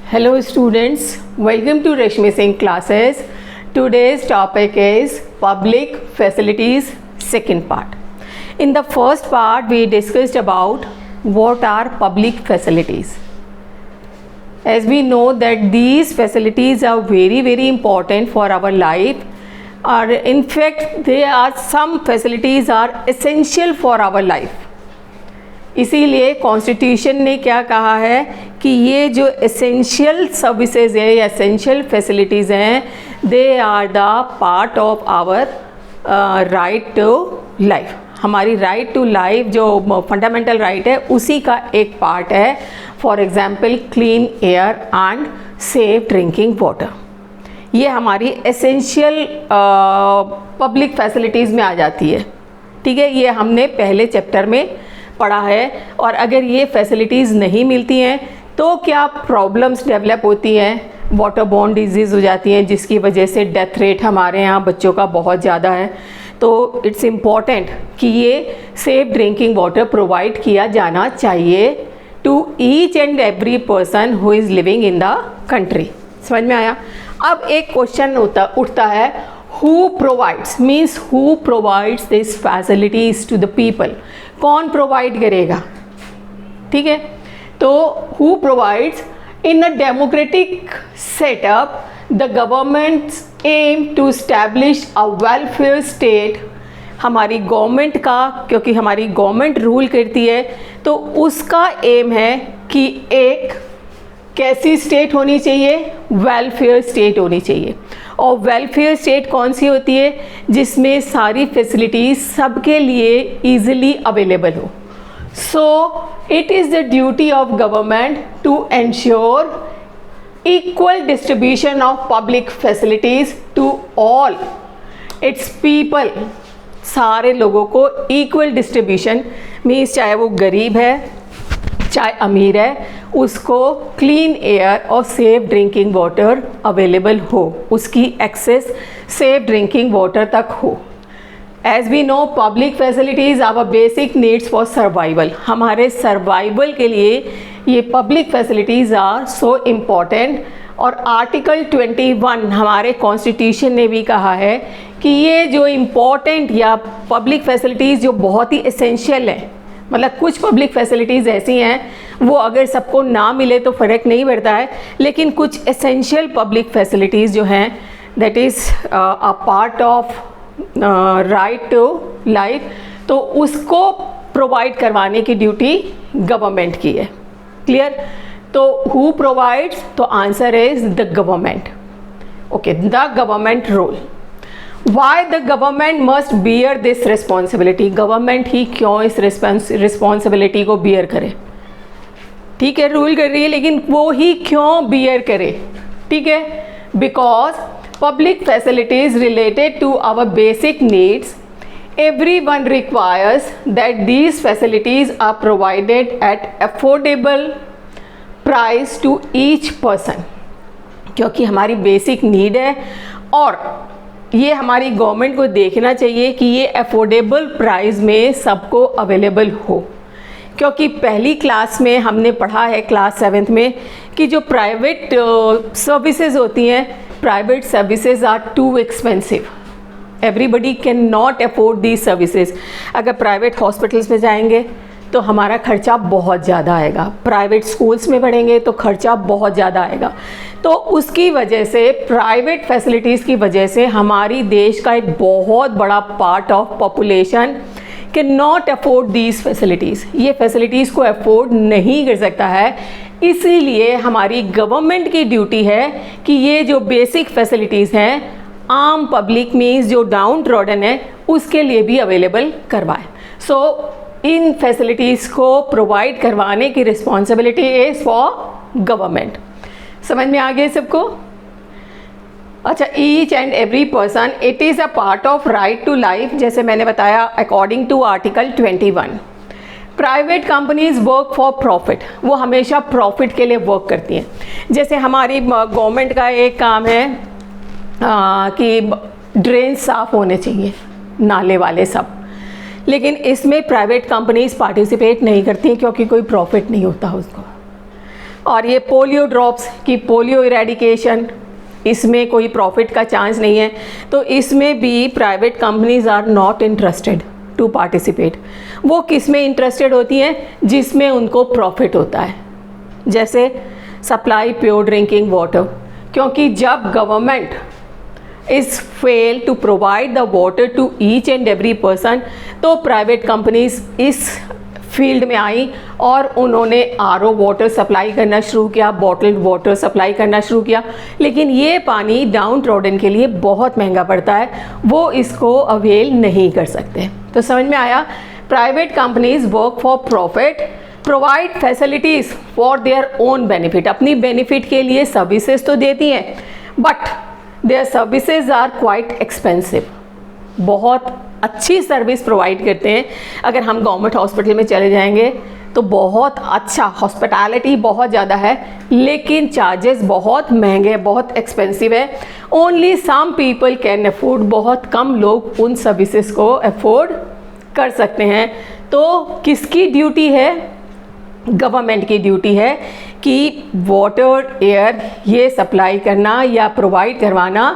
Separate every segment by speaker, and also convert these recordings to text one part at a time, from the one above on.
Speaker 1: Hello students, welcome to Rashmi Singh classes. Today's topic is public facilities, second part. In the first part we discussed about what are public facilities. As we know that these facilities are very important for our life, or in fact there are some facilities are essential for our life. इसीलिए constitution ने क्या कहा है कि ये जो essential services है या एसेंशियल फैसिलिटीज़ हैं, they are the part of our right to life. हमारी राइट टू लाइफ जो फंडामेंटल राइट है उसी का एक पार्ट है. For example clean air and safe drinking water, ये हमारी एसेंशियल पब्लिक फैसिलिटीज़ में आ जाती है. ठीक है, ये हमने पहले चैप्टर में पढ़ा है. और अगर ये फैसिलिटीज़ नहीं मिलती हैं तो क्या प्रॉब्लम्स डेवलप होती हैं, वाटर बोर्न डिजीज़ हो जाती हैं जिसकी वजह से डेथ रेट हमारे यहाँ बच्चों का बहुत ज़्यादा है. तो इट्स इम्पॉर्टेंट कि ये सेफ ड्रिंकिंग वाटर प्रोवाइड किया जाना चाहिए to each and every person who is living in the country. समझ में आया? अब एक क्वेश्चन उठता है, who provides means who provides this facilities to the people. कौन प्रोवाइड करेगा? ठीक है, तो who provides in a democratic setup the governments aim to establish a welfare state. हमारी गवर्नमेंट का, क्योंकि हमारी गवर्नमेंट रूल करती है, तो उसका एम है कि एक कैसी स्टेट होनी चाहिए, वेलफेयर स्टेट होनी चाहिए. और वेलफेयर स्टेट कौन सी होती है? जिसमें सारी फैसिलिटीज़ सबके लिए ईजिली अवेलेबल हो. So it is the duty of government to ensure equal distribution of public facilities to all its people. सारे लोगों को इक्वल डिस्ट्रीब्यूशन मीन्स चाहे वो गरीब है चाहे अमीर है, उसको क्लीन एयर और सेफ ड्रिंकिंग वाटर अवेलेबल हो, उसकी एक्सेस सेफ ड्रिंकिंग वाटर तक हो. As we know public facilities our basic needs for survival. हमारे सर्वाइवल के लिए ये public facilities are so important. और आर्टिकल 21 हमारे कॉन्स्टिट्यूशन ने भी कहा है कि ये जो इम्पॉर्टेंट या पब्लिक फैसिलिटीज़ जो बहुत ही एसेंशियल है, मतलब कुछ पब्लिक फैसिलिटीज़ ऐसी हैं वो अगर सबको ना मिले तो फ़र्क नहीं पड़ता है, लेकिन कुछ एसेंशियल पब्लिक फैसिलिटीज़ जो हैं that is a part of right to life, तो उसको प्रोवाइड करवाने की ड्यूटी गवर्नमेंट की है. क्लियर? तो हु प्रोवाइड्स? तो answer is the government. Okay, the government role. Why the government must bear this responsibility? Government ही क्यों इस रिस्पॉन्सिबिलिटी को बियर करे? ठीक है, रूल कर रही है, लेकिन वो ही क्यों बियर करे? ठीक है, because public facilities related to our basic needs, everyone requires that these facilities are provided at affordable price to each person. क्योंकि हमारी बेसिक नीड है और ये हमारी गवर्नमेंट को देखना चाहिए कि ये अफोर्डेबल प्राइस में सबको अवेलेबल हो. क्योंकि पहली क्लास में हमने पढ़ा है, क्लास 7th में, कि जो प्राइवेट सर्विसेज होती हैं, private services are too expensive. Everybody can not afford these services. अगर प्राइवेट हॉस्पिटल्स में जाएंगे तो हमारा खर्चा बहुत ज़्यादा आएगा, प्राइवेट स्कूल्स में पढ़ेंगे तो खर्चा बहुत ज़्यादा आएगा. तो उसकी वजह से, प्राइवेट फैसिलिटीज़ की वजह से हमारी देश का एक बहुत बड़ा part of population can not afford these facilities. ये फैसिलिटीज़ को अफोर्ड नहीं कर सकता है. इसीलिए हमारी गवर्नमेंट की ड्यूटी है कि ये जो बेसिक फैसिलिटीज़ हैं आम पब्लिक मीन्स जो डाउन ट्रॉडन है उसके लिए भी अवेलेबल करवाए. सो इन फैसिलिटीज़ को प्रोवाइड करवाने की रिस्पॉन्सिबिलिटी इज़ फॉर गवर्नमेंट. समझ में आ गया सबको? अच्छा, each and every person, it is a part of right to life. जैसे मैंने बताया according to article 21. Private companies work for profit, वो हमेशा प्रॉफिट के लिए वर्क करती हैं. जैसे हमारी गवर्नमेंट का एक काम है कि ड्रेन साफ़ होने चाहिए, नाले वाले सब, लेकिन इसमें प्राइवेट कंपनीज पार्टिसिपेट नहीं करती क्योंकि कोई प्रॉफिट नहीं होता उसको. और ये पोलियो ड्रॉप्स की पोलियो इरेडिकेशन, इसमें कोई प्रॉफिट का चांस नहीं है, तो इसमें भी private companies are not interested to participate. वो किस में इंटरेस्टेड होती हैं? जिसमें उनको प्रॉफिट होता है, जैसे सप्लाई प्योर ड्रिंकिंग वाटर, क्योंकि जब government is fail to provide the water to each and every person, तो प्राइवेट कंपनीज इस फील्ड में आई और उन्होंने आरओ वाटर सप्लाई करना शुरू किया, बॉटल्ड वाटर सप्लाई करना शुरू किया। लेकिन ये पानी डाउन ट्रोडन के लिए बहुत महंगा पड़ता है, वो इसको अवेल नहीं कर सकते। तो समझ में आया, private companies work for profit, provide facilities for their own benefit, अपनी बेनिफिट के लिए सर्विसेज तो देती हैं, but their services are quite expensive, बहुत अच्छी सर्विस प्रोवाइड करते हैं। अगर हम गवर्नमेंट हॉस्पिटल में चले जाएंगे तो बहुत अच्छा हॉस्पिटैलिटी बहुत ज़्यादा है, लेकिन चार्जेस बहुत महंगे, बहुत एक्सपेंसिव है। Only some people can afford, बहुत कम लोग उन सर्विसेज को अफोर्ड कर सकते हैं। तो किसकी ड्यूटी है? गवर्नमेंट की ड्यूटी है कि वाटर एयर ये सप्लाई करना या प्रोवाइड करवाना,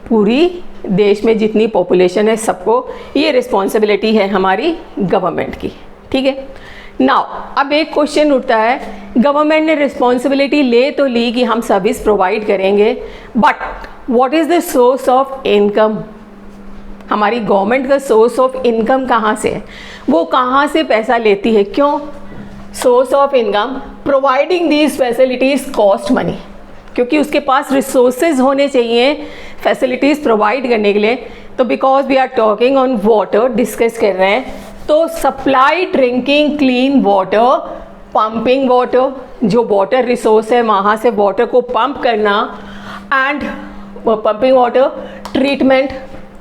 Speaker 1: पूरी देश में जितनी पॉपुलेशन है सबको ये रिस्पॉन्सिबिलिटी है हमारी गवर्नमेंट की। ठीक है, नाउ अब एक क्वेश्चन उठता है, गवर्नमेंट ने रिस्पॉन्सिबिलिटी ले तो ली कि हम सर्विस प्रोवाइड करेंगे, but what is the source of income? हमारी गवर्नमेंट का सोर्स ऑफ इनकम कहाँ से है? वो कहाँ से पैसा लेती है? क्यों? Source of income, providing these facilities cost money, क्योंकि उसके पास रिसोर्सेज होने चाहिए फैसिलिटीज़ प्रोवाइड करने के लिए। तो because we are talking on water, discuss कर रहे हैं, तो supply drinking clean water, pumping water, जो वाटर रिसोर्स है वहाँ से वाटर को पंप करना, एंड पंपिंग वाटर ट्रीटमेंट,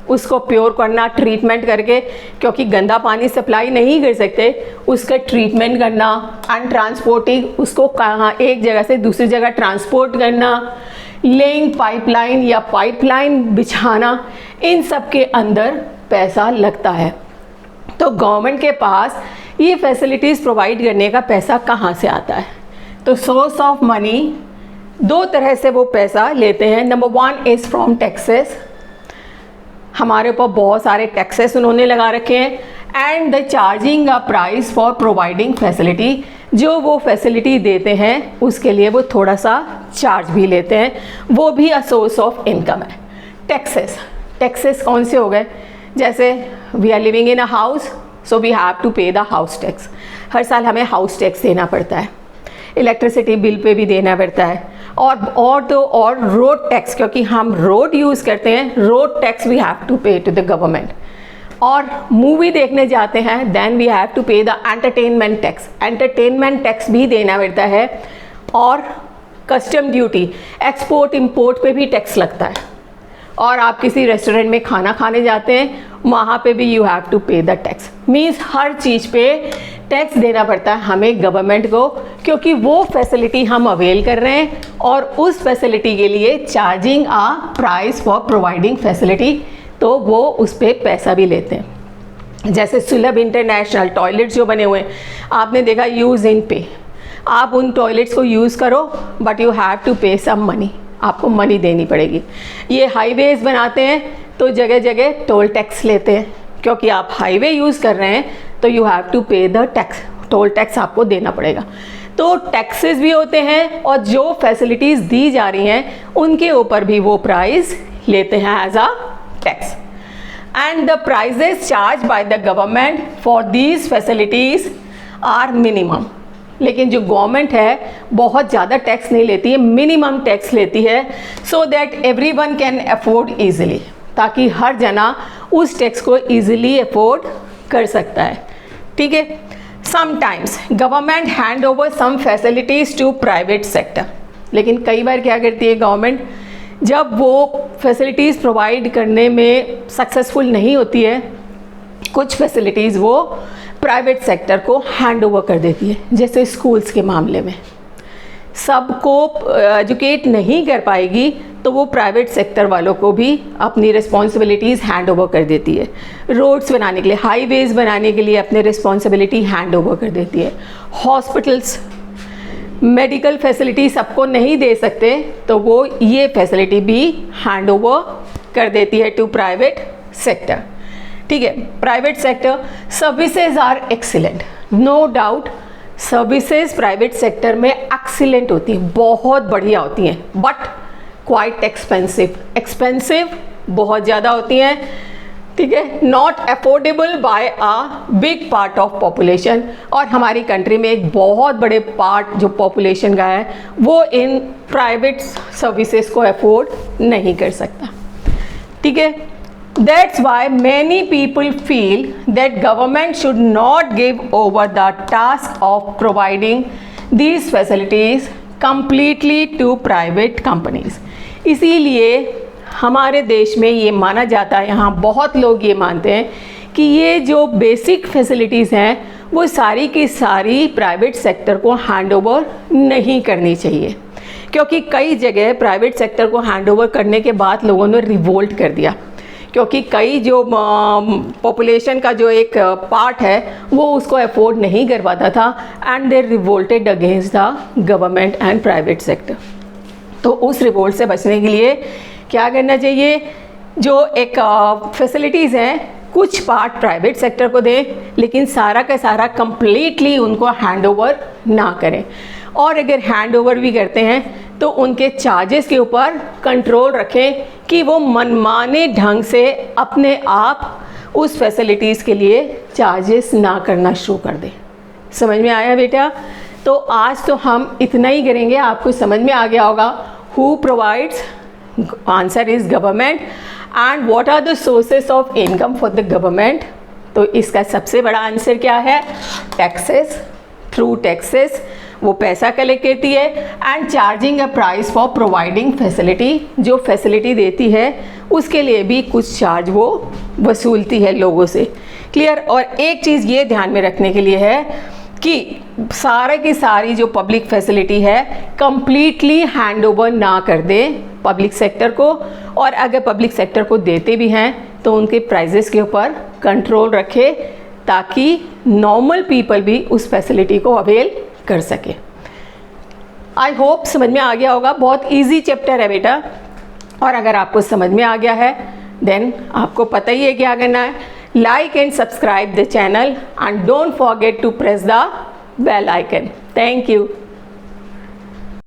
Speaker 1: उसको प्योर करना ट्रीटमेंट करके, क्योंकि गंदा पानी सप्लाई नहीं कर सकते, उसका ट्रीटमेंट करना, एंड ट्रांसपोर्टिंग, उसको कहाँ एक जगह से दूसरी जगह ट्रांसपोर्ट करना, लेइंग पाइपलाइन या पाइपलाइन बिछाना, इन सब के अंदर पैसा लगता है। तो गवर्नमेंट के पास ये फैसिलिटीज़ प्रोवाइड करने का पैसा कहाँ से आता है? तो सोर्स ऑफ मनी दो तरह से वो पैसा लेते हैं। Number one is from taxes, हमारे ऊपर बहुत सारे टैक्सेस उन्होंने लगा रखे हैं, and the charging a price for providing facility, जो वो फैसिलिटी देते हैं उसके लिए वो थोड़ा सा चार्ज भी लेते हैं, वो भी अ सोर्स ऑफ इनकम है। टैक्सेस कौन से हो गए? जैसे we are living in a house, so we have to pay the house tax, हर साल हमें हाउस टैक्स देना पड़ता है, इलेक्ट्रिसिटी बिल पे भी देना पड़ता है, और रोड टैक्स, क्योंकि हम रोड यूज़ करते हैं, road tax we have to pay to the government. और मूवी देखने जाते हैं, then we have to pay the entertainment tax, entertainment tax भी देना पड़ता है। और कस्टम ड्यूटी, एक्सपोर्ट इंपोर्ट पे भी टैक्स लगता है। और आप किसी रेस्टोरेंट में खाना खाने जाते हैं, वहाँ पे भी you have to pay the tax, means हर चीज़ पे टैक्स देना पड़ता है हमें गवर्नमेंट को, क्योंकि वो फैसिलिटी हम अवेल कर रहे हैं और उस फैसिलिटी के लिए charging a price for providing facility, तो वो उस पर पैसा भी लेते हैं। जैसे सुलभ इंटरनेशनल टॉयलेट्स जो बने हुए हैं, आपने देखा यूज़ इन पे, आप उन टॉयलेट्स को यूज़ करो बट यू हैव टू पे सम मनी, आपको मनी देनी पड़ेगी। ये हाईवेज़ बनाते हैं तो जगह जगह टोल टैक्स लेते हैं, क्योंकि आप हाईवे यूज़ कर रहे हैं तो you have to pay the tax, toll tax आपको देना पड़ेगा। तो टैक्सेस भी होते हैं और जो फैसिलिटीज़ दी जा रही हैं उनके ऊपर भी वो प्राइस लेते हैं as a tax. And the prices charge by the government for these facilities are minimum, लेकिन जो गवर्नमेंट है बहुत ज़्यादा टैक्स नहीं लेती है, मिनिमम टैक्स लेती है, so that everyone can afford easily, ताकि हर जना उस टैक्स को ईजिली अफोर्ड कर सकता है। ठीक है, sometimes government hand over some facilities to private sector, लेकिन कई बार क्या करती है गवर्नमेंट, जब वो फैसिलिटीज़ प्रोवाइड करने में सक्सेसफुल नहीं होती है, कुछ फैसिलिटीज़ वो प्राइवेट सेक्टर को हैंड ओवर कर देती है। जैसे स्कूल्स के मामले में सबको एजुकेट नहीं कर पाएगी तो वो प्राइवेट सेक्टर वालों को भी अपनी रिस्पॉन्सिबिलिटीज़ हैंड ओवर कर देती है। रोड्स बनाने के लिए, हाईवेज़ बनाने के लिए अपनी रिस्पॉन्सिबिलिटी हैंड ओवर कर देती है। हॉस्पिटल्स, मेडिकल फैसिलिटी सबको नहीं दे सकते, तो वो ये फैसिलिटी भी हैंड ओवर कर देती है टू प्राइवेट सेक्टर। ठीक है, private sector services are excellent, no doubt services private sector में एक्सीलेंट होती हैं, बहुत बढ़िया होती हैं, बट क्वाइट एक्सपेंसिव बहुत ज़्यादा होती हैं। ठीक है, not affordable by a big part of population, और हमारी कंट्री में एक बहुत बड़े पार्ट जो पॉपुलेशन का है वो इन प्राइवेट सर्विसेज को अफोर्ड नहीं कर सकता। ठीक है, that's why many people feel that government should not give over the task of providing these facilities completely to private companies. इसीलिए हमारे देश में ये माना जाता है, यहाँ बहुत लोग ये मानते हैं कि ये जो बेसिक फैसिलिटीज़ हैं वो सारी की सारी प्राइवेट सेक्टर को हैंड ओवर नहीं करनी चाहिए, क्योंकि कई जगह प्राइवेट सेक्टर को हैंड ओवर करने के बाद लोगों ने रिवोल्ट कर दिया, क्योंकि कई जो पॉपुलेशन का जो एक पार्ट है वो उसको अफोर्ड नहीं कर पाता था, and they revolted against the government and private sector. तो उस रिवोल्ट से बचने के लिए क्या करना चाहिए, जो एक फैसिलिटीज़ हैं कुछ पार्ट प्राइवेट सेक्टर को दें, लेकिन सारा का सारा कंप्लीटली उनको हैंड ओवर ना करें, और अगर हैंड ओवर भी करते हैं तो उनके चार्जेस के ऊपर कंट्रोल रखें कि वो मनमाने ढंग से अपने आप उस फैसिलिटीज़ के लिए चार्जेस ना करना शुरू कर दें। समझ में आया बेटा? तो आज तो हम इतना ही करेंगे, आपको समझ में आ गया होगा who provides, answer is government, and what are the sources of income for the government. तो इसका सबसे बड़ा आंसर क्या है, टैक्सेस, थ्रू टैक्सेस वो पैसा कलेक्ट करती है, and charging a price for providing facility, जो फैसिलिटी देती है उसके लिए भी कुछ चार्ज वो वसूलती है लोगों से। क्लियर? और एक चीज़ ये ध्यान में रखने के लिए है कि सारे की सारी जो पब्लिक फैसिलिटी है कंप्लीटली हैंड ओवर ना कर दें पब्लिक सेक्टर को, और अगर पब्लिक सेक्टर को देते भी हैं तो उनके प्राइजेस के ऊपर कंट्रोल रखें, ताकि नॉर्मल पीपल भी उस फैसिलिटी को अवेल कर सके। आई होप समझ में आ गया होगा, बहुत इजी चैप्टर है बेटा, और अगर आपको समझ में आ गया है देन आपको पता ही है क्या करना है, like and subscribe the channel and don't forget to press the bell icon. Thank you.